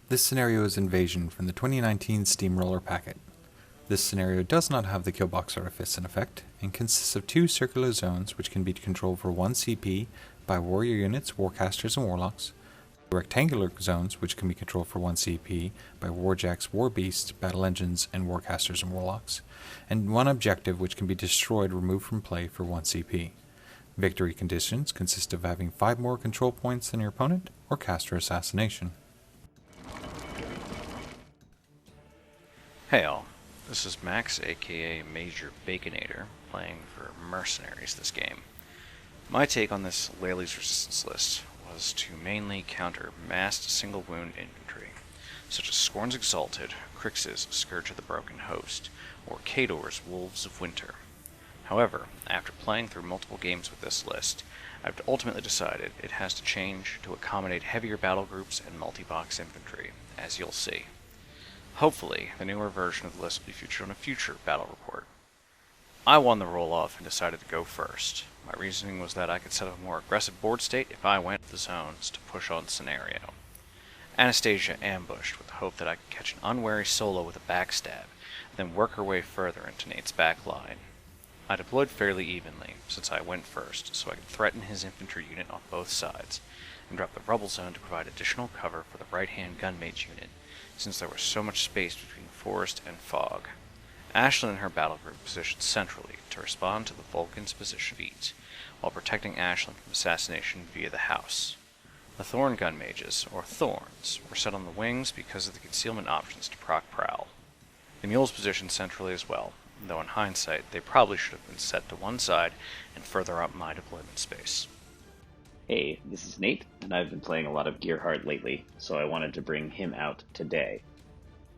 This scenario is Invasion from the 2019 Steamroller packet. This scenario does not have the Killbox Artifice in effect, and consists of 2 circular zones which can be controlled for 1 CP by warrior units, warcasters, and warlocks, rectangular zones which can be controlled for 1 CP by warjacks, warbeasts, battle engines, and warcasters and warlocks, and 1 objective which can be destroyed or removed from play for 1 CP. Victory conditions consist of having 5 more control points than your opponent, or caster assassination. Hey all, this is Max aka Major Baconator playing for Mercenaries this game. My take on this Llaelese resistance list was to mainly counter massed single wound infantry, such as Scorn's Exalted, Crix's Scourge of the Broken Host, or Khador's Wolves of Winter. However, after playing through multiple games with this list, I've ultimately decided it has to change to accommodate heavier battle groups and multi-box infantry, as you'll see. Hopefully, the newer version of the list will be featured on a future battle report. I won the roll-off and decided to go first. My reasoning was that I could set up a more aggressive board state if I went to the zones to push on scenario. Anastasia ambushed with the hope that I could catch an unwary solo with a backstab, then work her way further into Nate's back line. I deployed fairly evenly, since I went first, so I could threaten his infantry unit on both sides, and drop the rubble zone to provide additional cover for the right-hand gun mage unit, since there was so much space between forest and fog. Ashlynn and her battle group positioned centrally to respond to the Vulcan's position beat, while protecting Ashlynn from assassination via the house. The Thorn gun mages, or Thorns, were set on the wings because of the concealment options to proc prowl. The Mules positioned centrally as well, though in hindsight they probably should have been set to one side and further up my deployment space. Hey, this is Nate, and I've been playing a lot of Gearhart lately, so I wanted to bring him out today.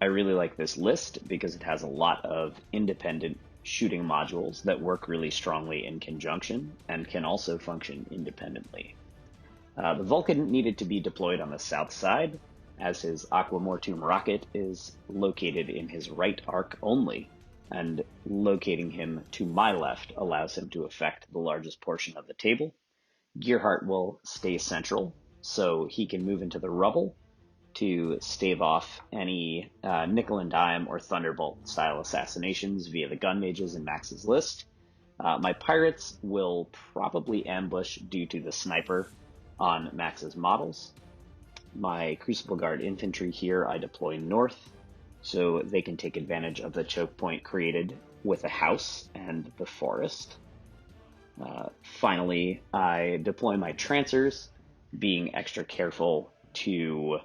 I really like this list because it has a lot of independent shooting modules that work really strongly in conjunction and can also function independently. The Vulcan needed to be deployed on the south side, as his Aqua Mortuum rocket is located in his right arc only, and locating him to my left allows him to affect the largest portion of the table. Gearhart will stay central, so he can move into the rubble to stave off any nickel and dime or thunderbolt style assassinations via the gun mages in Max's list. My pirates will probably ambush due to the sniper on Max's models. My Crucible Guard infantry here I deploy north, so they can take advantage of the choke point created with the house and the forest. Finally, I deploy my Trancers, being extra careful to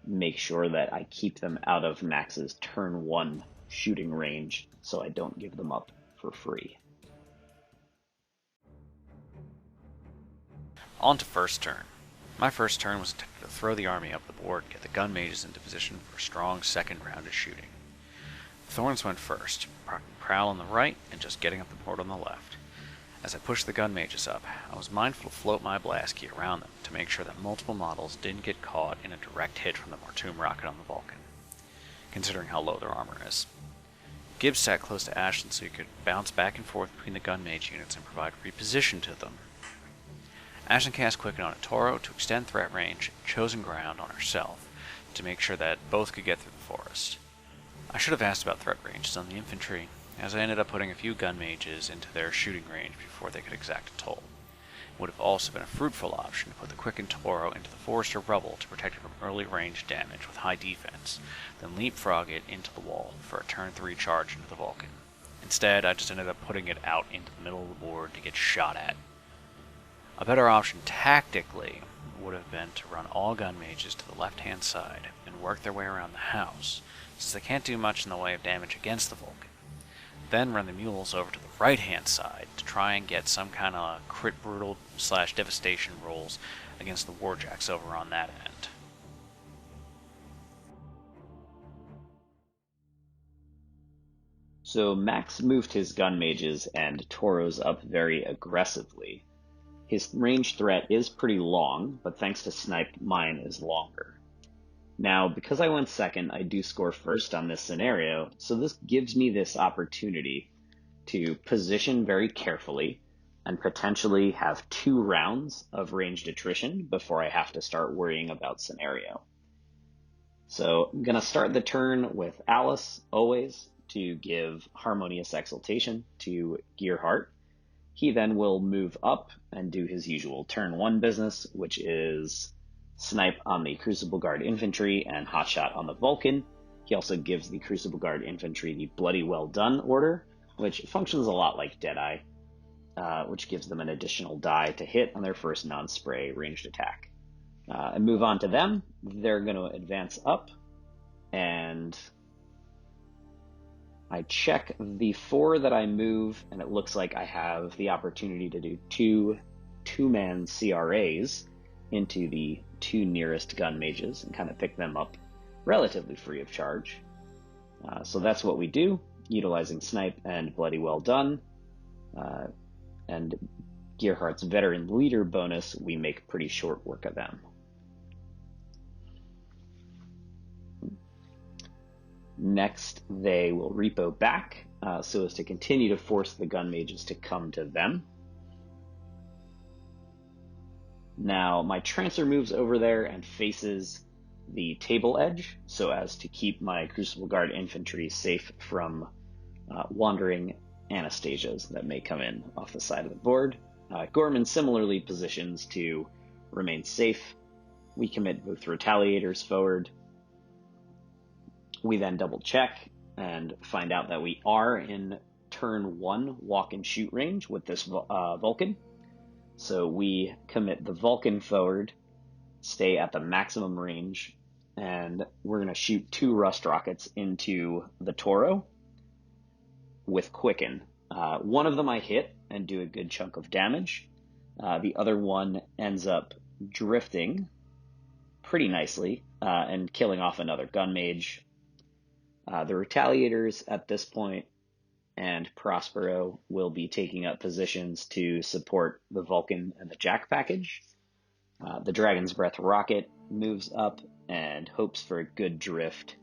make sure that I keep them out of Max's turn 1 shooting range so I don't give them up for free. On to first turn. My first turn was intended to throw the army up the board and get the gun mages into position for a strong second round of shooting. Thorns went first, prowl on the right and just getting up the board on the left. As I pushed the gun mages up, I was mindful to float my blast key around them to make sure that multiple models didn't get caught in a direct hit from the Mortuum rocket on the Vulcan, considering how low their armor is. Gibbs sat close to Ashlynn so he could bounce back and forth between the gun mage units and provide reposition to them. Ashlynn cast Quicken on a Toro to extend threat range and chosen ground on herself to make sure that both could get through the forest. I should have asked about threat ranges on the infantry, as I ended up putting a few gun mages into their shooting range before they could exact a toll. It would have also been a fruitful option to put the Quicken Toro into the forest or rubble to protect it from early range damage with high defense, then leapfrog it into the wall for a turn 3 charge into the Vulcan. Instead, I just ended up putting it out into the middle of the board to get shot at. A better option tactically would have been to run all gun mages to the left-hand side and work their way around the house, since they can't do much in the way of damage against the Vulcan. Then run the Mules over to the right-hand side to try and get some kind of crit brutal / devastation rolls against the warjacks over on that end. So Max moved his gun mages and Toros up very aggressively. His range threat is pretty long, but thanks to Snipe, mine is longer. Now, because I went second, I do score first on this scenario, so this gives me this opportunity to position very carefully and potentially have 2 rounds of ranged attrition before I have to start worrying about scenario. So I'm going to start the turn with Alyce, always, to give Harmonious Exaltation to Gearhart. He then will move up and do his usual turn 1 business, which is snipe on the Crucible Guard Infantry and hotshot on the Vulcan. He also gives the Crucible Guard Infantry the Bloody Well Done order, which functions a lot like Deadeye, which gives them an additional die to hit on their first non-spray ranged attack. And move on to them. They're going to advance up, and I check the 4 that I move, and it looks like I have the opportunity to do 2-man CRAs into the 2 nearest gun mages and kind of pick them up relatively free of charge. So that's what we do, utilizing Snipe and Bloody Well Done. And Gearhart's Veteran Leader bonus, we make pretty short work of them. Next, they will repo back so as to continue to force the gun mages to come to them. Now, my Trancer moves over there and faces the table edge so as to keep my Crucible Guard infantry safe from wandering Anastasias that may come in off the side of the board. Gorman similarly positions to remain safe. We commit both Retaliators forward. We then double check and find out that we are in turn 1 walk and shoot range with this Vulcan. So we commit the Vulcan forward, stay at the maximum range, and we're going to shoot 2 rust rockets into the Toro with Quicken. One of them I hit and do a good chunk of damage. The other one ends up drifting pretty nicely and killing off another gun mage. The Retaliators at this point and Prospero will be taking up positions to support the Vulcan and the Jack package. The Dragon's Breath rocket moves up and hopes for a good drift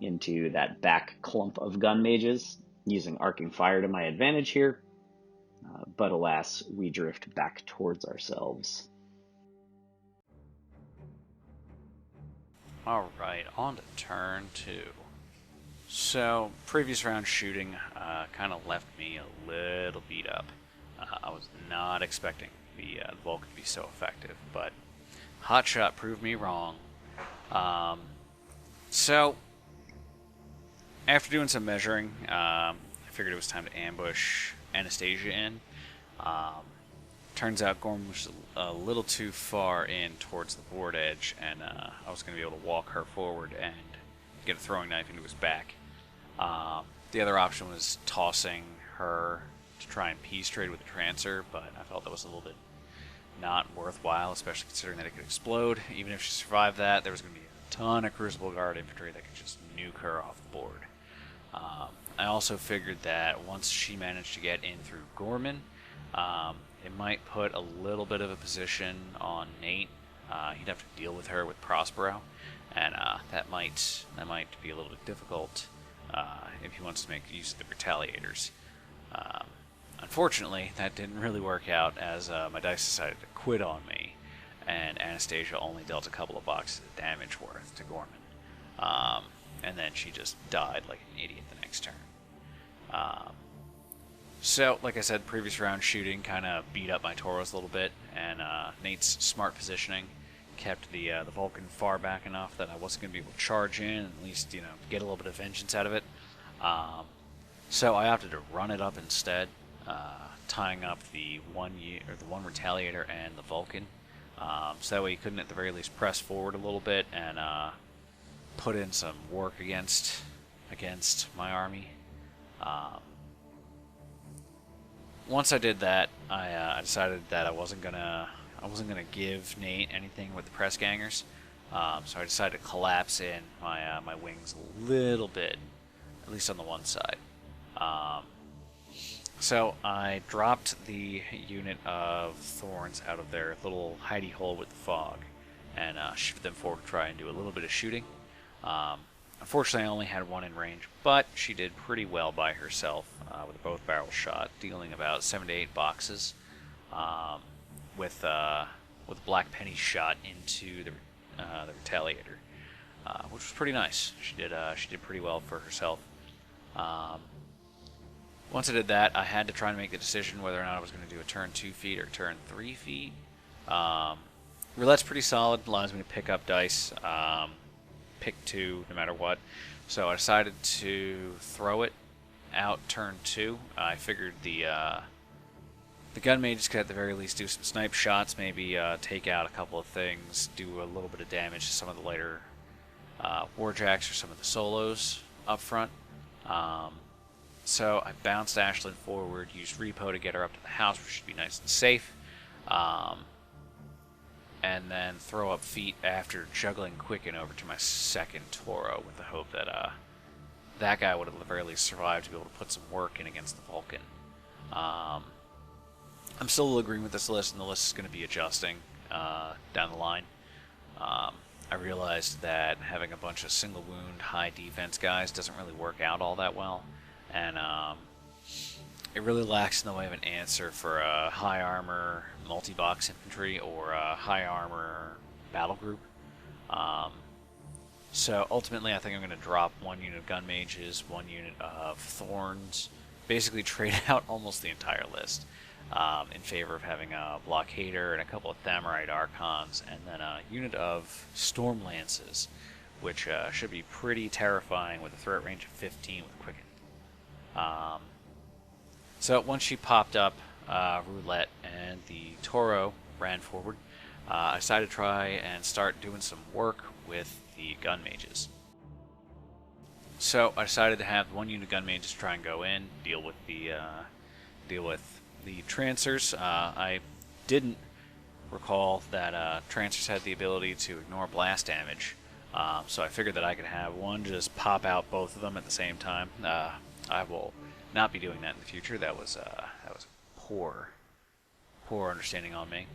into that back clump of gun mages, using Arcing Fire to my advantage here. But alas, we drift back towards ourselves. Alright, on to turn 2. So, previous round shooting kind of left me a little beat up. I was not expecting the Vulcan to be so effective, but Hotshot proved me wrong. So, after doing some measuring, I figured it was time to ambush Anastasia in. Turns out Gorman was a little too far in towards the board edge, and I was going to be able to walk her forward and get a throwing knife into his back. The other option was tossing her to try and peace trade with the Trancer, but I felt that was a little bit not worthwhile, especially considering that it could explode. Even if she survived that, there was going to be a ton of Crucible Guard infantry that could just nuke her off the board. I also figured that once she managed to get in through Gorman, it might put a little bit of a position on Nate. He'd have to deal with her with Prospero, and that might be a little bit difficult if he wants to make use of the Retaliators. Unfortunately, that didn't really work out, as my dice decided to quit on me, and Anastasia only dealt a couple of boxes of damage worth to Gorman. And then she just died like an idiot the next turn. So, like I said, previous round shooting kind of beat up my Toros a little bit, and Nate's smart positioning kept the Vulcan far back enough that I wasn't going to be able to charge in and at least, get a little bit of vengeance out of it. So I opted to run it up instead, tying up the one Retaliator and the Vulcan. So that way he couldn't at the very least press forward a little bit and put in some work against my army. Once I did that, I decided that I wasn't gonna give Nate anything with the press gangers. So I decided to collapse in my wings a little bit, at least on the one side. So I dropped the unit of Thorns out of their little hidey hole with the fog, and shifted them forward to try and do a little bit of shooting. Unfortunately, I only had one in range, but she did pretty well by herself with a both barrel shot, dealing about 7 to 8 boxes with a Black Penny shot into the Retaliator. which was pretty nice. She did pretty well for herself. Once I did that, I had to try and make the decision whether or not I was going to do a turn 2 feet or turn 3 feet. Roulette's pretty solid, allows me to pick up dice, pick 2 no matter what. So I decided to throw it out turn 2. I figured the gun mages could at the very least do some snipe shots, maybe take out a couple of things, do a little bit of damage to some of the later warjacks or some of the solos up front. So I bounced Ashlynn forward, used repo to get her up to the house, which should be nice and safe, and then throw up feet after juggling Quicken over to my second Toro with the hope that that guy would at the very least survive to be able to put some work in against the Vulcan. I'm still agreeing with this list, and the list is going to be adjusting down the line. I realized that having a bunch of single wound, high defense guys doesn't really work out all that well, and it really lacks in the way of an answer for a high armor multi-box infantry or a high armor battle group. So ultimately I think I'm going to drop 1 unit of gun mages, 1 unit of thorns, basically trade out almost the entire list in favor of having a blockader and a couple of Thammarite archons, and then a unit of storm lances, which should be pretty terrifying with a threat range of 15 with Quicken. So once she popped up, Roulette and the Toro ran forward. I decided to try and start doing some work with the gun mages. So I decided to have 1 unit of gun mages try and go in, deal with the Trancers. I didn't recall that Trancers had the ability to ignore blast damage, so I figured that I could have one just pop out both of them at the same time. I will not be doing that in the future. That was poor understanding on me.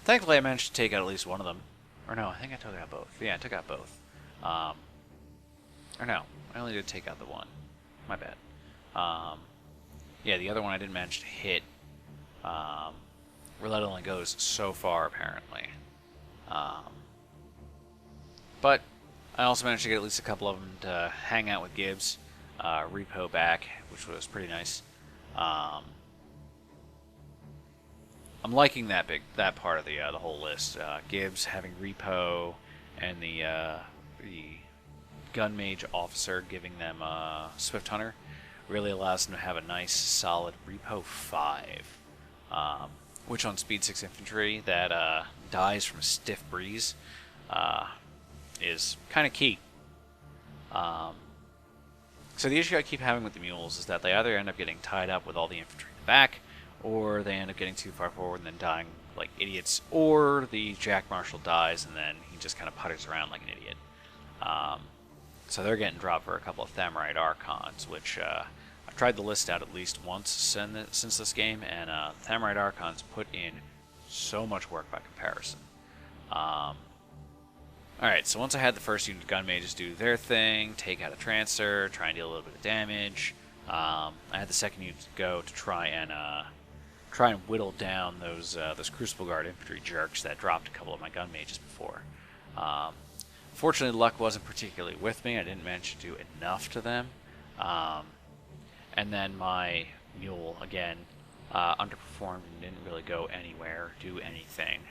Thankfully, I managed to take out at least one of them. Or no, I think I took out both. Yeah, I took out both. Or no, I only did take out the one. My bad. Yeah, the other one I didn't manage to hit. Roulette only goes so far, apparently. But I also managed to get at least a couple of them to hang out with Gibbs. Repo back, which was pretty nice. I'm liking that part of the whole list. Gibbs having repo, and the gun mage officer giving them Swift Hunter really allows them to have a nice solid repo 5, which on speed 6 infantry that dies from a stiff breeze is kind of key. So the issue I keep having with the mules is that they either end up getting tied up with all the infantry in the back, or they end up getting too far forward and then dying like idiots, or the Jack Marshal dies and then he just kind of putters around like an idiot. So they're getting dropped for a couple of Thammarite Archons, which I've tried the list out at least once since this game, and Thammarite Archons put in so much work by comparison. Alright, so once I had the first unit of gun mages do their thing, take out a Trancer, try and deal a little bit of damage, I had the second unit to go to try and whittle down those Crucible Guard infantry jerks that dropped a couple of my gun mages before. Fortunately, luck wasn't particularly with me. I didn't manage to do enough to them. And then my Mule, again, underperformed and didn't really go anywhere, do anything.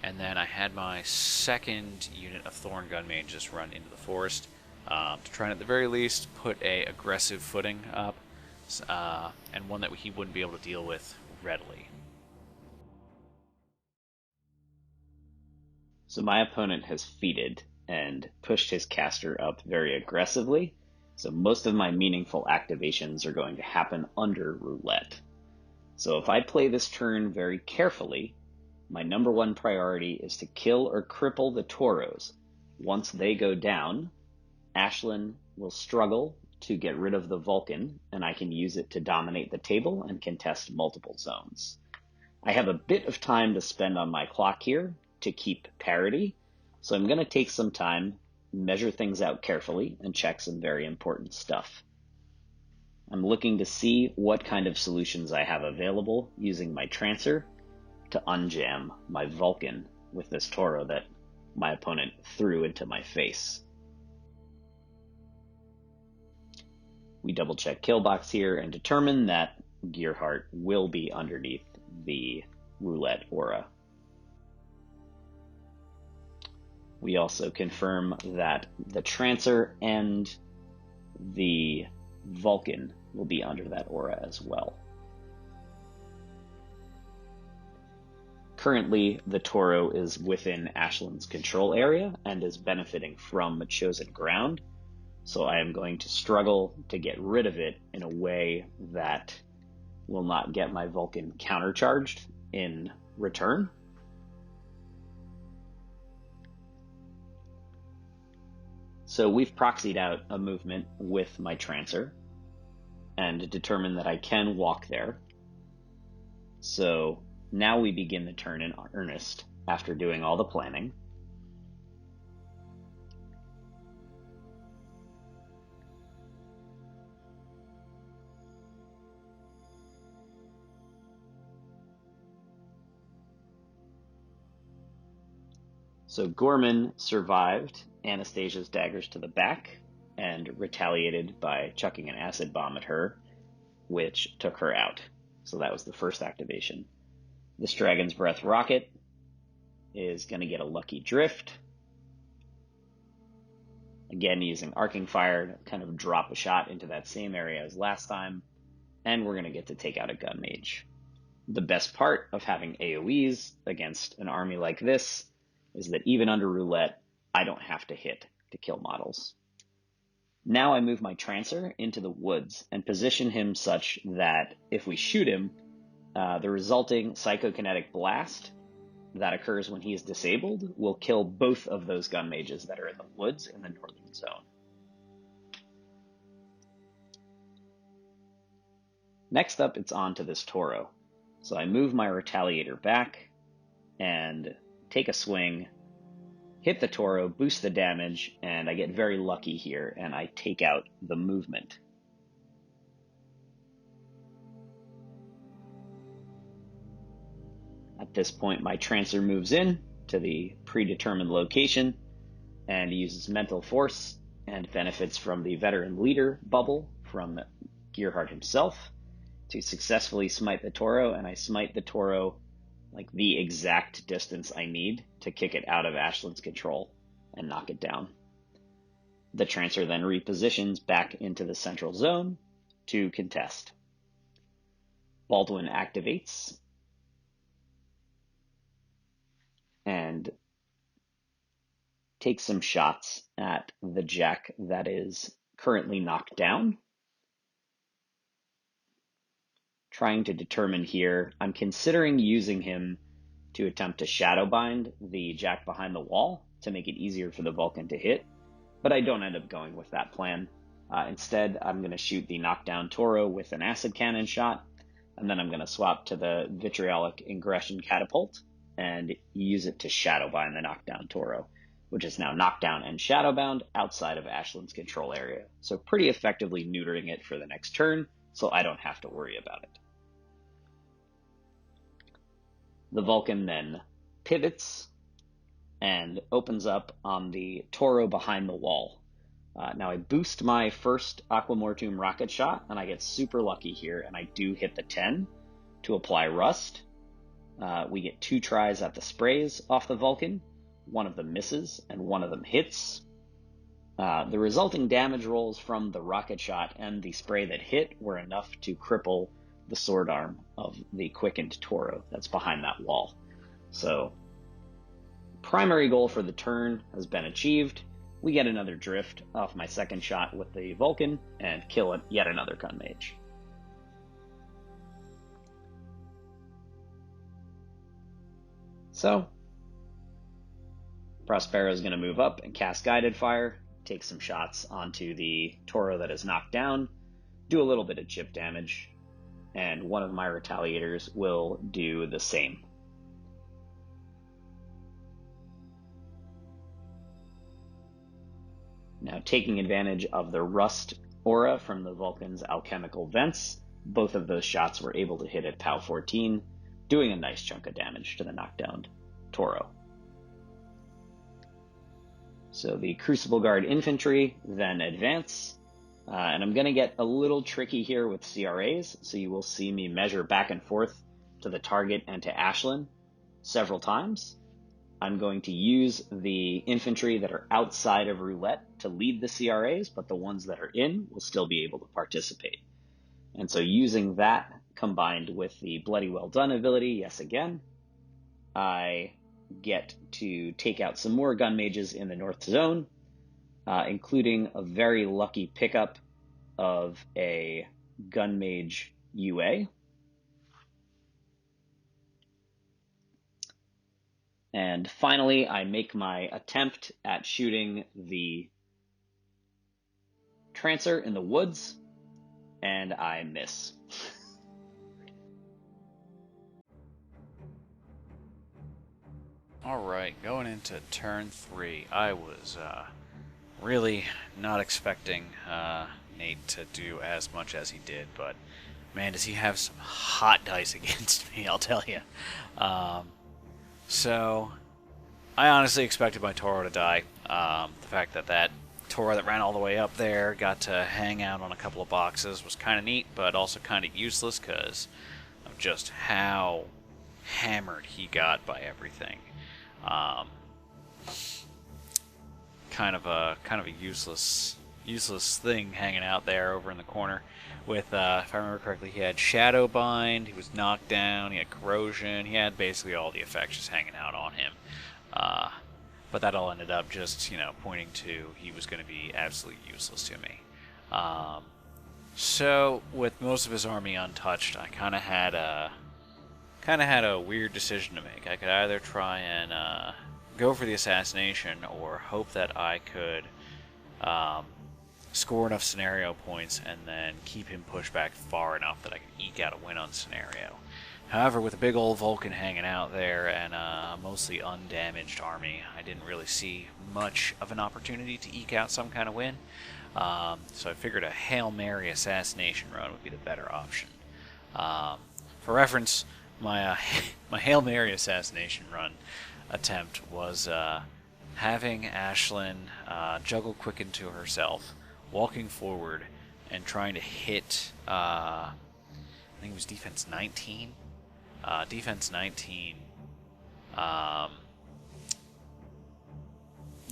And then I had my second unit of Thorn gun mages run into the forest to try and at the very least put a aggressive footing up, and one that he wouldn't be able to deal with readily. So my opponent has feeded and pushed his caster up very aggressively, so most of my meaningful activations are going to happen under Roulette. So if I play this turn very carefully, my number one priority is to kill or cripple the Toros. Once they go down, Ashlynn will struggle to get rid of the Vulcan, and I can use it to dominate the table and contest multiple zones. I have a bit of time to spend on my clock here to keep parity, so I'm going to take some time, measure things out carefully, and check some very important stuff. I'm looking to see what kind of solutions I have available using my Trancer to unjam my Vulcan with this Toro that my opponent threw into my face. We double check kill box here and determine that Gearhart will be underneath the roulette aura. We also confirm that the Trancer and the Vulcan will be under that aura as well. Currently, the Toro is within Ashlynn's control area and is benefiting from chosen ground, so I am going to struggle to get rid of it in a way that will not get my Vulcan countercharged in return. So we've proxied out a movement with my Trancer and determined that I can walk there. So now we begin the turn in earnest after doing all the planning. So Gorman survived Anastasia's daggers to the back and retaliated by chucking an acid bomb at her, which took her out. So that was the first activation. This Dragon's Breath rocket is going to get a lucky drift. Again, using Arcing Fire to kind of drop a shot into that same area as last time. And we're going to get to take out a Gun Mage. The best part of having AoEs against an army like this is that even under roulette, I don't have to hit to kill models. Now I move my Trancer into the woods and position him such that if we shoot him, the resulting psychokinetic blast that occurs when he is disabled will kill both of those gun mages that are in the woods in the northern zone. Next up, it's on to this Toro. So I move my Retaliator back and take a swing, hit the Toro, boost the damage, and I get very lucky here, and I take out the movement. At this point, my Trancer moves in to the predetermined location and uses Mental Force and benefits from the Veteran Leader bubble from Gearhart himself to successfully smite the Toro, and I smite the Toro like the exact distance I need to kick it out of Ashlynn's control and knock it down. The Trancer then repositions back into the central zone to contest. Baldwin activates and takes some shots at the Jack that is currently knocked down. Trying to determine here, I'm considering using him to attempt to shadowbind the Jack behind the wall to make it easier for the Vulcan to hit, but I don't end up going with that plan. Instead, I'm going to shoot the knockdown Toro with an acid cannon shot, and then I'm going to swap to the vitriolic ingression catapult and use it to shadowbind the knockdown Toro, which is now knockdown and shadowbound outside of Ashlynn's control area. So pretty effectively neutering it for the next turn, so I don't have to worry about it. The Vulcan then pivots and opens up on the Toro behind the wall. Now I boost my first Aquamortum rocket shot, and I get super lucky here, and I do hit the 10 to apply Rust. We get 2 tries at the sprays off the Vulcan. One of them misses, and one of them hits. The resulting damage rolls from the rocket shot and the spray that hit were enough to cripple the sword arm of the quickened Toro that's behind that wall. So, primary goal for the turn has been achieved. We get another drift off my second shot with the Vulcan and kill yet another gun mage. So, Prospero is going to move up and cast Guided Fire, take some shots onto the Toro that is knocked down, do a little bit of chip damage, and one of my Retaliators will do the same. Now, taking advantage of the Rust aura from the Vulcan's alchemical vents, both of those shots were able to hit at POW 14, doing a nice chunk of damage to the knockdown Toro. So the Crucible Guard Infantry then advance. And I'm going to get a little tricky here with CRAs, so you will see me measure back and forth to the target and to Ashlynn several times. I'm going to use the infantry that are outside of roulette to lead the CRAs, but the ones that are in will still be able to participate. And so using that combined with the Bloody Well Done ability, yes again, I get to take out some more gun mages in the North Zone, including a very lucky pickup of a gun mage UA. And finally, I make my attempt at shooting the Trancer in the woods, and I miss. Alright, going into turn 3, I was really not expecting Nate to do as much as he did, but man, does he have some hot dice against me, I'll tell you. So, I honestly expected my Toro to die. The fact that that Toro that ran all the way up there got to hang out on a couple of boxes was kind of neat, but also kind of useless because of just how hammered he got by everything. Kind of a useless thing hanging out there over in the corner. With, if I remember correctly, he had Shadowbind, he was knocked down, he had Corrosion, he had basically all the effects just hanging out on him. But that all ended up just, pointing to he was going to be absolutely useless to me. So, with most of his army untouched, I kind of had a weird decision to make. I could either try and go for the assassination or hope that I could score enough scenario points and then keep him pushed back far enough that I could eke out a win on scenario. However, with a big old Vulcan hanging out there and a mostly undamaged army, I didn't really see much of an opportunity to eke out some kind of win. So I figured a Hail Mary assassination run would be the better option. For reference, my Hail Mary assassination run attempt was having Ashlynn juggle quicken to herself, walking forward, and trying to hit, I think it was defense 19? Defense 19,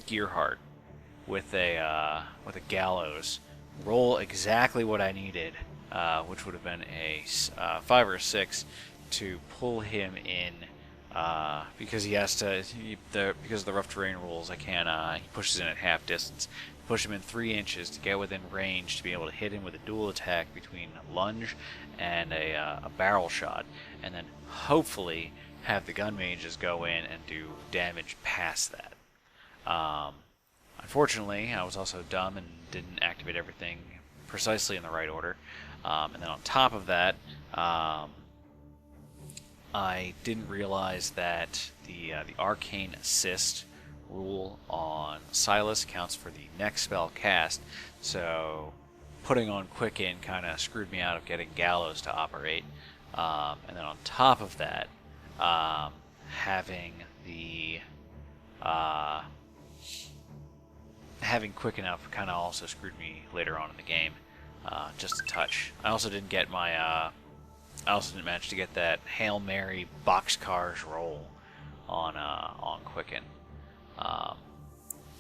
Gearhart with a gallows, roll exactly what I needed, which would have been a 5 or 6 to pull him in, because he has to, because of the rough terrain rules, I can't, he pushes in at half distance. Push him in 3 inches to get within range to be able to hit him with a dual attack between lunge and a barrel shot, and then hopefully have the gun mages go in and do damage past that. Unfortunately, I was also dumb and didn't activate everything precisely in the right order, and then on top of that, I didn't realize that the Arcane Assist rule on Sylys counts for the next spell cast, so putting on Quicken kind of screwed me out of getting Gallows to operate. And then on top of that, having Quicken up kind of also screwed me later on in the game, just a touch. I also didn't get my I also didn't manage to get that Hail Mary boxcars roll on Quicken.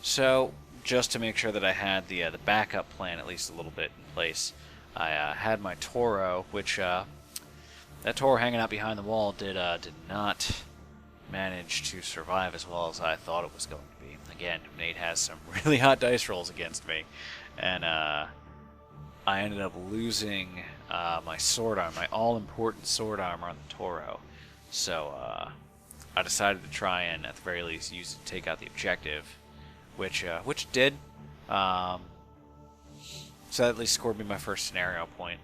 So, just to make sure that I had the backup plan at least a little bit in place, I had my Toro, which that Toro hanging out behind the wall did not manage to survive as well as I thought it was going to be. Again, Nate has some really hot dice rolls against me, and I ended up losing my sword arm, my all-important sword arm on the Toro. So I decided to try and, at the very least, use it to take out the objective, which it did. So that at least scored me my first scenario point.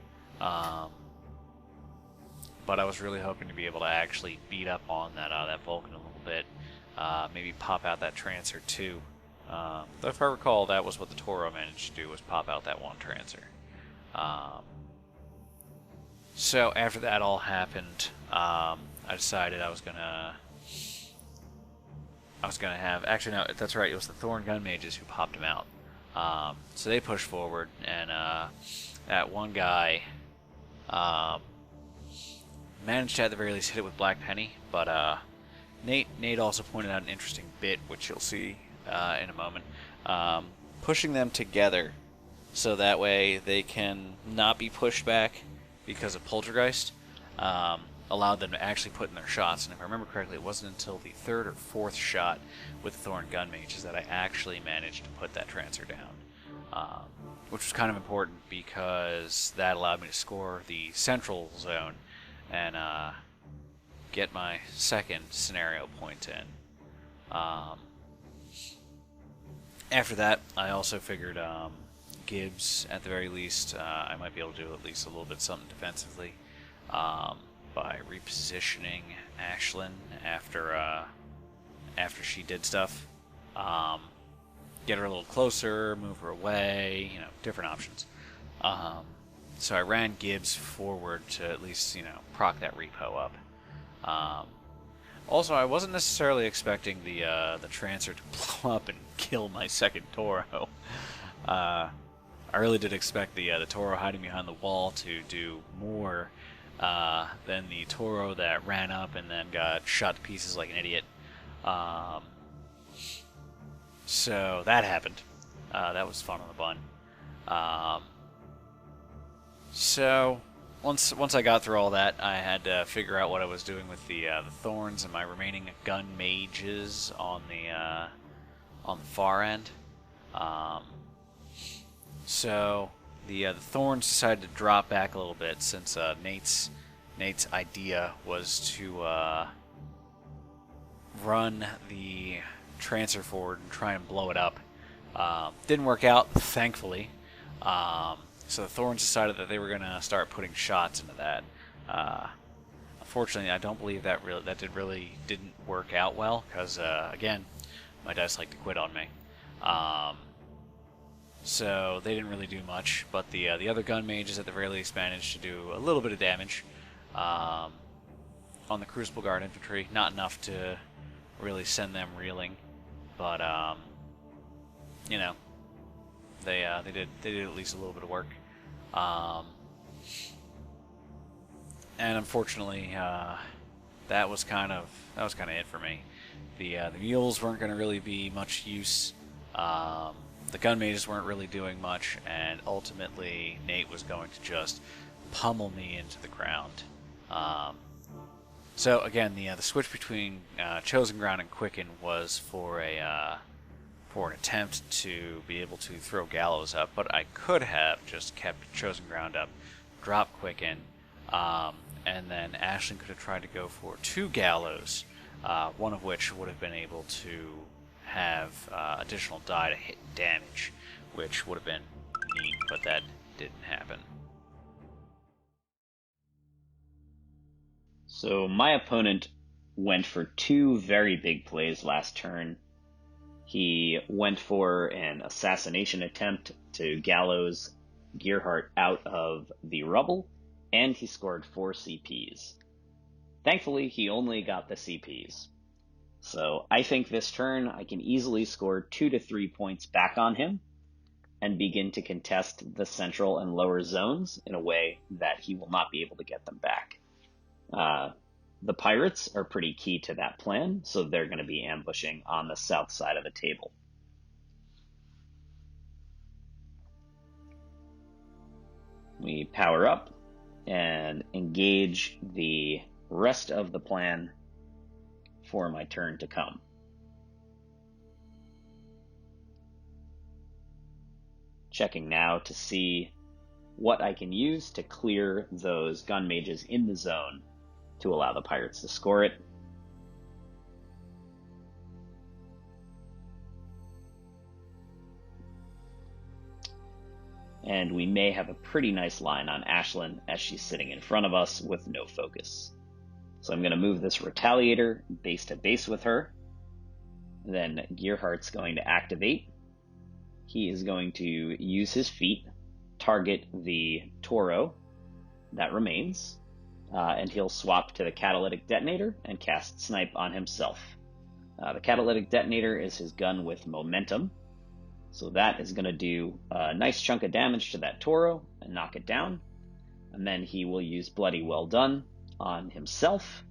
But I was really hoping to be able to actually beat up on that Vulcan a little bit. Maybe pop out that Trancer too. Though if I recall, that was what the Toro managed to do, was pop out that one Trancer. So after that all happened, I decided I was I was going to have... Actually, no, that's right. It was the Thorn gun mages who popped him out. So they pushed forward, and that one guy managed to at the very least hit it with Black Penny, but Nate also pointed out an interesting bit, which you'll see in a moment. Pushing them together so that way they can not be pushed back because of Poltergeist allowed them to actually put in their shots. And if I remember correctly, it wasn't until the third or fourth shot with the Thorn gun mages that I actually managed to put that Trancer down, which was kind of important because that allowed me to score the central zone and get my second scenario point in. After that, I also figured Gibbs, at the very least, I might be able to do at least a little bit something defensively by repositioning Ashlynn after she did stuff. Get her a little closer, move her away, different options. So I ran Gibbs forward to at least, proc that repo up. Also, I wasn't necessarily expecting the Trancer to blow up and kill my second Toro. I really did expect the Toro hiding behind the wall to do more than the Toro that ran up and then got shot to pieces like an idiot. So that happened. That was fun on the bun. So once I got through all that, I had to figure out what I was doing with the Thorns and my remaining gun mages on the far end. So the Thorns decided to drop back a little bit since Nate's idea was to run the Trancer forward and try and blow it up. Didn't work out, thankfully. So the Thorns decided that they were going to start putting shots into that. Unfortunately, I don't believe that didn't work out well because again, my dice like to quit on me. So they didn't really do much, but the other gun mages at the very least managed to do a little bit of damage on the Crucible Guard infantry. Not enough to really send them reeling, but they did at least a little bit of work. And unfortunately, that was kind of it for me. The mules weren't going to really be much use. The gun mages weren't really doing much, and ultimately Nate was going to just pummel me into the ground. So again, the switch between Chosen Ground and Quicken was for an attempt to be able to throw Gallows up, but I could have just kept Chosen Ground up, drop Quicken, and then Ashlynn could have tried to go for 2 Gallows, one of which would have been able to have additional die to hit damage, which would have been neat, but that didn't happen. So my opponent went for 2 very big plays last turn. He went for an assassination attempt to Gallows Gearhart out of the rubble, and he scored 4 CPs. Thankfully, he only got the CPs. So I think this turn I can easily score 2 to 3 points back on him and begin to contest the central and lower zones in a way that he will not be able to get them back. The pirates are pretty key to that plan, so they're going to be ambushing on the south side of the table. We power up and engage the rest of the plan for my turn to come. Checking now to see what I can use to clear those gun mages in the zone to allow the pirates to score it. And we may have a pretty nice line on Ashlynn as she's sitting in front of us with no focus. So I'm going to move this Retaliator base to base with her. Then Gearhart's going to activate. He is going to use his feet, target the Toro that remains, and he'll swap to the Catalytic Detonator and cast Snipe on himself. The catalytic detonator is his gun with momentum. So that is going to do a nice chunk of damage to that Toro and knock it down. And then he will use Bloody Well Done on himself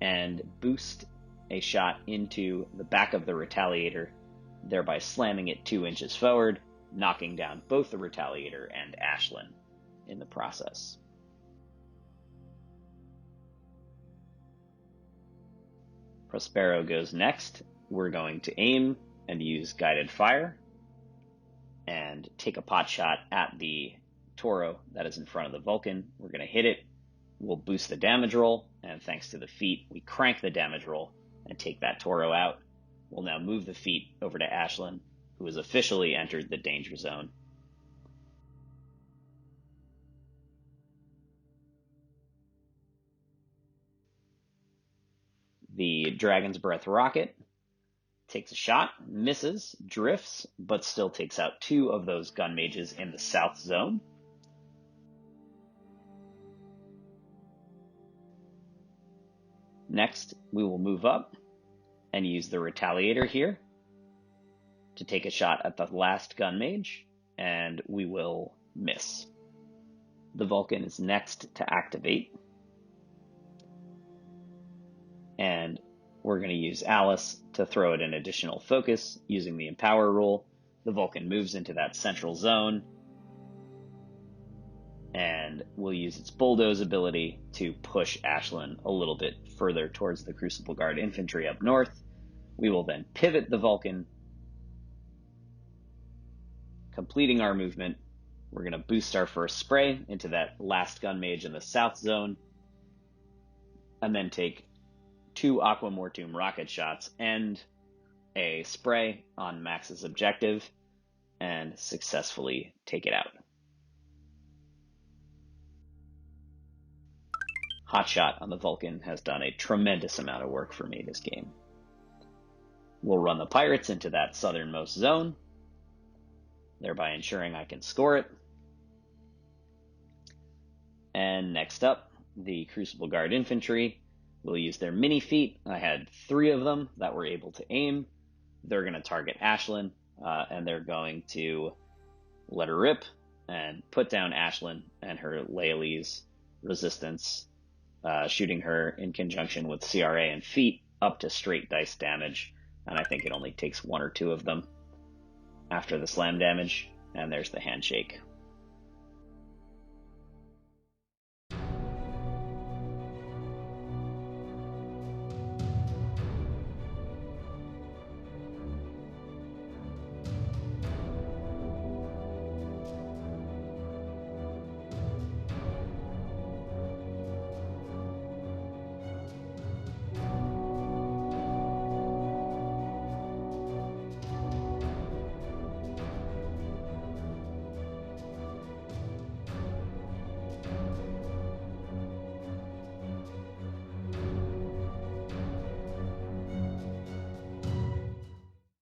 and boost a shot into the back of the Retaliator, thereby slamming it 2 inches forward, knocking down both the Retaliator and Ashlynn in the process. Prospero goes next. We're going to aim and use Guided Fire and take a pot shot at the Toro that is in front of the Vulcan. We're going to hit it. We'll boost the damage roll, and thanks to the feat, we crank the damage roll and take that Toro out. We'll now move the feat over to Ashlynn, who has officially entered the danger zone. The Dragon's Breath rocket takes a shot, misses, drifts, but still takes out 2 of those gun mages in the south zone. Next, we will move up and use the Retaliator here to take a shot at the last gun mage, and we will miss. The Vulcan is next to activate, and we're going to use Alyce to throw it an additional focus using the Empower rule. The Vulcan moves into that central zone, and we'll use its Bulldoze ability to push Ashlynn a little bit further towards the Crucible Guard infantry up north. We will then pivot the Vulcan, completing our movement. We're going to boost our first spray into that last gun mage in the south zone, and then take 2 Aqua Mortuum rocket shots and a spray on Max's objective and successfully take it out. Hotshot on the Vulcan has done a tremendous amount of work for me this game. We'll run the pirates into that southernmost zone, thereby ensuring I can score it. And next up, the Crucible Guard infantry will use their mini feat. I had 3 of them that were able to aim. They're going to target Ashlynn, and they're going to let her rip and put down Ashlynn and her Llaelese resistance, shooting her in conjunction with CRA and feat up to straight dice damage, and I think it only takes 1 or 2 of them after the slam damage, and there's the handshake.